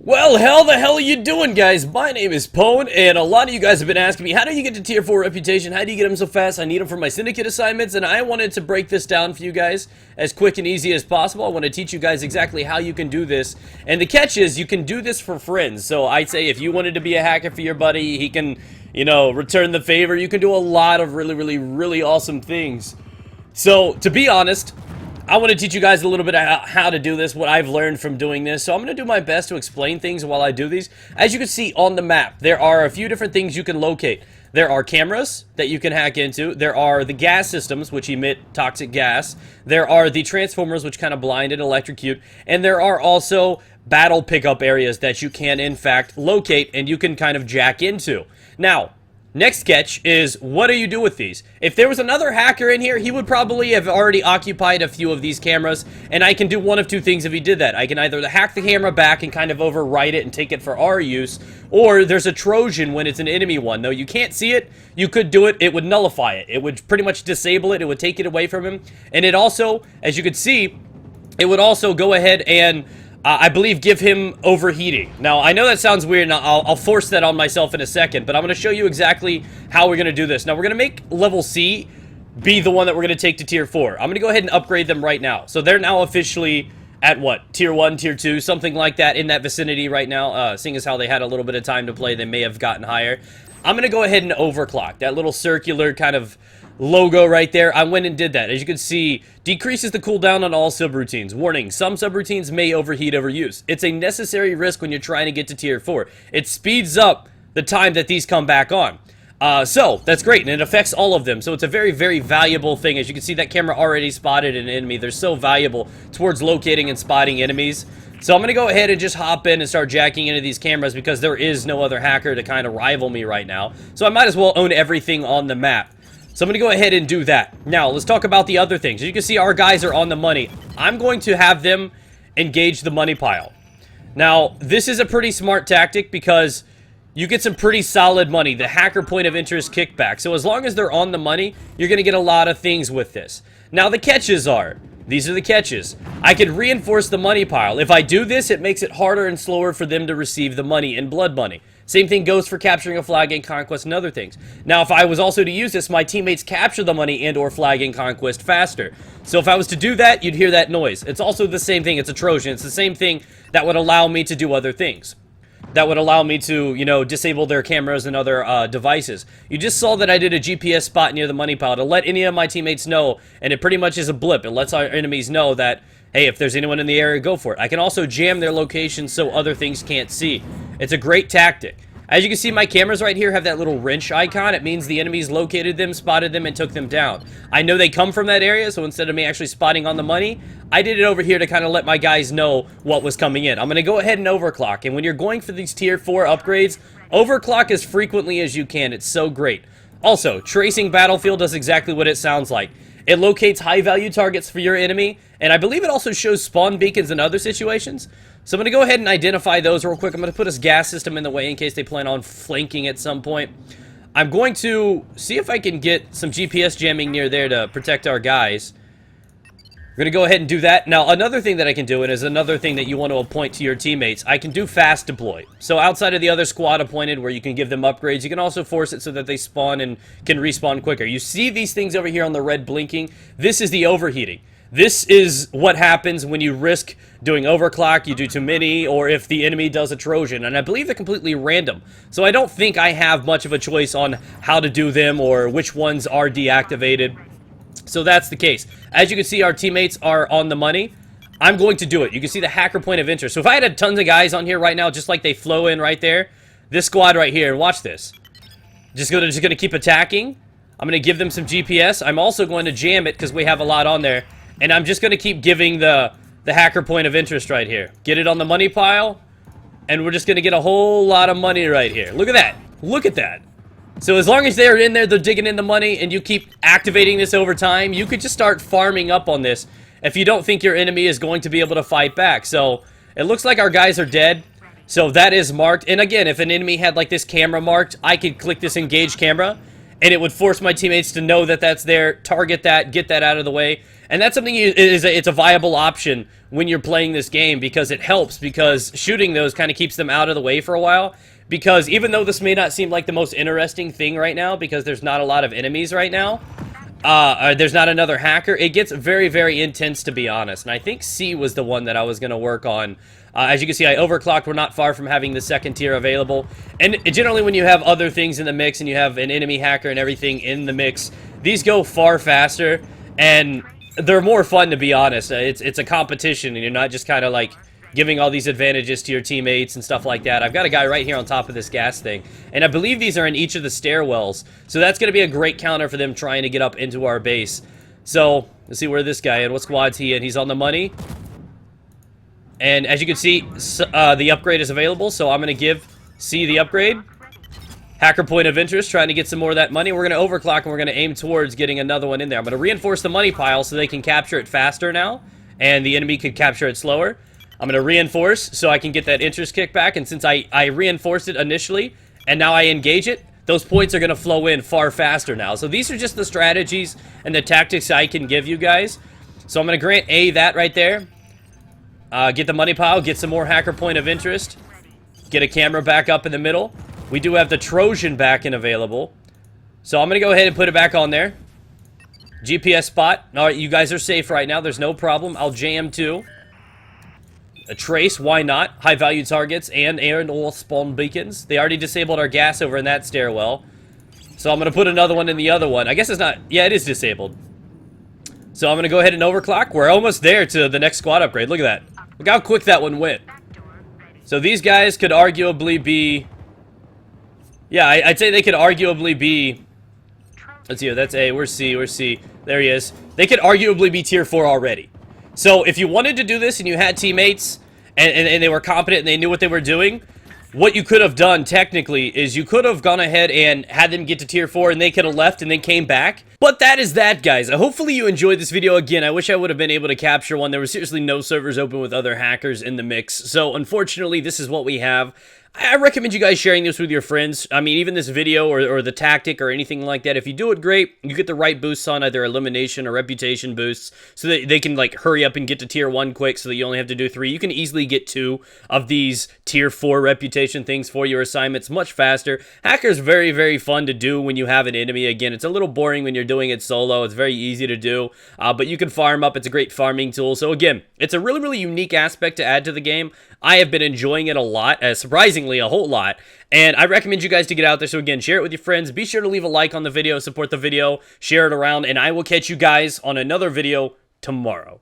Well, how the hell are you doing, guys? My name is Pone, and a lot of you guys have been asking me, how do you get to tier 4 reputation? How do you get them so fast? I need them for my syndicate assignments, and I wanted to break this down for you guys as quick and easy as possible. I want to teach you guys exactly how you can do this, and the catch is you can do this for friends. So I'd say if you wanted to be a hacker for your buddy, he can, you know, return the favor. You can do a lot of really awesome things. So, to be honest, I want to teach you guys a little bit of how to do this, what I've learned from doing this. So I'm going to do my best to explain things while I do these. As you can see on the map, there are a few different things you can locate. There are cameras that you can hack into. There are the gas systems, which emit toxic gas. There are the transformers, which kind of blind and electrocute. And there are also battle pickup areas that you can, in fact, locate and you can kind of jack into. Now, next sketch is, what do you do with these? If there was another hacker in here, he would probably have already occupied a few of these cameras, and I can do one of two things if he did that. I can either hack the camera back and kind of overwrite it and take it for our use, or there's a Trojan when it's an enemy one. Though you can't see it, you could do it, it would nullify it. It would pretty much disable it, it would take it away from him, and it also, as you could see, it would also go ahead and I believe give him overheating. Now, I know that sounds weird, and I'll force that on myself in a second, but I'm going to show you exactly how we're going to do this. Now, we're going to make level C be the one that we're going to take to tier 4. I'm going to go ahead and upgrade them right now. So they're now officially at what? Tier 1, tier 2, something like that in that vicinity right now. Seeing as how they had a little bit of time to play, they may have gotten higher. I'm going to go ahead and overclock. That little circular kind of logo right there, I went and did that. As you can see, decreases the cooldown on all subroutines. Warning, some subroutines may overheat overuse. It's a necessary risk when you're trying to get to tier 4. It speeds up the time that these come back on. So, that's great, and it affects all of them. So it's a very valuable thing. As you can see, that camera already spotted an enemy. They're so valuable towards locating and spotting enemies. So I'm going to go ahead and just hop in and start jacking into these cameras because there is no other hacker to kind of rival me right now. So I might as well own everything on the map. So I'm going to go ahead and do that. Now, let's talk about the other things. As you can see, our guys are on the money. I'm going to have them engage the money pile. Now, this is a pretty smart tactic because you get some pretty solid money. The hacker point of interest kickback. So as long as they're on the money, you're going to get a lot of things with this. Now, the catches are, these are the catches. I could reinforce the money pile. If I do this, it makes it harder and slower for them to receive the money and blood money. Same thing goes for capturing a flag in Conquest and other things. Now, if I was also to use this, my teammates capture the money and or flag in Conquest faster. So if I was to do that, you'd hear that noise. It's also the same thing. It's a Trojan. It's the same thing that would allow me to do other things. That would allow me to, you know, disable their cameras and other devices. You just saw that I did a GPS spot near the money pile to let any of my teammates know, and it pretty much is a blip. It lets our enemies know that, hey, if there's anyone in the area, go for it. I can also jam their location so other things can't see. It's a great tactic. As you can see, my cameras right here have that little wrench icon. It means the enemies located them, spotted them, and took them down. I know they come from that area, so instead of me actually spotting on the money, I did it over here to kind of let my guys know what was coming in. I'm going to go ahead and overclock, and when you're going for these tier 4 upgrades, overclock as frequently as you can. It's so great. Also, tracing battlefield does exactly what it sounds like. It locates high-value targets for your enemy, and I believe it also shows spawn beacons in other situations. So I'm going to go ahead and identify those real quick. I'm going to put this gas system in the way in case they plan on flanking at some point. I'm going to see if I can get some GPS jamming near there to protect our guys. We're going to go ahead and do that. Now, another thing that I can do, and is another thing that you want to appoint to your teammates, I can do fast deploy. So outside of the other squad appointed where you can give them upgrades, you can also force it so that they spawn and can respawn quicker. You see these things over here on the red blinking? This is the overheating. This is what happens when you risk doing overclock, you do too many, or if the enemy does a Trojan. And I believe they're completely random. So I don't think I have much of a choice on how to do them or which ones are deactivated. So that's the case. As you can see, our teammates are on the money. I'm going to do it. You can see the hacker point of interest. So if I had tons of guys on here right now, just like they flow in right there, this squad right here, and watch this. Just gonna keep attacking. I'm going to give them some GPS. I'm also going to jam it because we have a lot on there. And I'm just going to keep giving the hacker point of interest right here. Get it on the money pile. And we're just going to get a whole lot of money right here. Look at that. Look at that. So as long as they're in there, they're digging in the money, and you keep activating this over time, you could just start farming up on this if you don't think your enemy is going to be able to fight back. So it looks like our guys are dead. So that is marked. And again, if an enemy had like this camera marked, I could click this engage camera, and it would force my teammates to know that that's there, target that, get that out of the way. And that's something it's a viable option when you're playing this game, because it helps, because shooting those kind of keeps them out of the way for a while. Because even though this may not seem like the most interesting thing right now, because there's not a lot of enemies right now, there's not another hacker, it gets very, very intense, to be honest. And I think C was the one that I was going to work on. As you can see, I overclocked. We're not far from having the second tier available. And generally, when you have other things in the mix and you have an enemy hacker and everything in the mix, these go far faster and they're more fun, to be honest. It's a competition, and you're not just kind of like giving all these advantages to your teammates and stuff like that. I've got a guy right here on top of this gas thing, and I believe these are in each of the stairwells, so that's going to be a great counter for them trying to get up into our base. So let's see where this guy is. What squad's he in? He's on the money. And as you can see, the upgrade is available, so I'm going to give C the upgrade. Hacker point of interest, trying to get some more of that money. We're going to overclock, and we're going to aim towards getting another one in there. I'm going to reinforce the money pile so they can capture it faster now, and the enemy could capture it slower. I'm going to reinforce so I can get that interest kickback, and since I reinforced it initially, and now I engage it, those points are going to flow in far faster now. So these are just the strategies and the tactics I can give you guys. So I'm going to grant A that right there. Get the money pile, get some more hacker point of interest, get a camera back up in the middle. We do have the Trojan back and available, so I'm going to go ahead and put it back on there. GPS spot. Alright, you guys are safe right now. There's no problem. I'll jam too. A trace, why not? High value targets and air and oil spawn beacons. They already disabled our gas over in that stairwell, so I'm going to put another one in the other one. I guess it's not, yeah, it is disabled. So I'm going to go ahead and overclock. We're almost there to the next squad upgrade. Look at that. Look how quick that one went. So these guys could arguably be... Yeah, I'd say they could arguably be... Let's see, that's A. Where's C? Where's C? There he is. They could arguably be tier 4 already. So if you wanted to do this and you had teammates and they were competent and they knew what they were doing, what you could have done technically is you could have gone ahead and had them get to tier 4 and they could have left and then came back. But that is that, guys. Hopefully you enjoyed this video. Again, I wish I would have been able to capture one. There were seriously no servers open with other hackers in the mix. So unfortunately, this is what we have. I recommend you guys sharing this with your friends. I mean, even this video or the tactic or anything like that, if you do it great, you get the right boosts on either elimination or reputation boosts so that they can like hurry up and get to tier 1 quick so that you only have to do 3. You can easily get 2 of these tier 4 reputation things for your assignments much faster. Hacker's very, very fun to do when you have an enemy. Again, it's a little boring when you're doing it solo. It's very easy to do, but you can farm up. It's a great farming tool. So again, it's a really, really unique aspect to add to the game. I have been enjoying it a lot, surprisingly a whole lot, and I recommend you guys to get out there. So again, share it with your friends. Be sure to leave a like on the video, support the video, share it around, and I will catch you guys on another video tomorrow.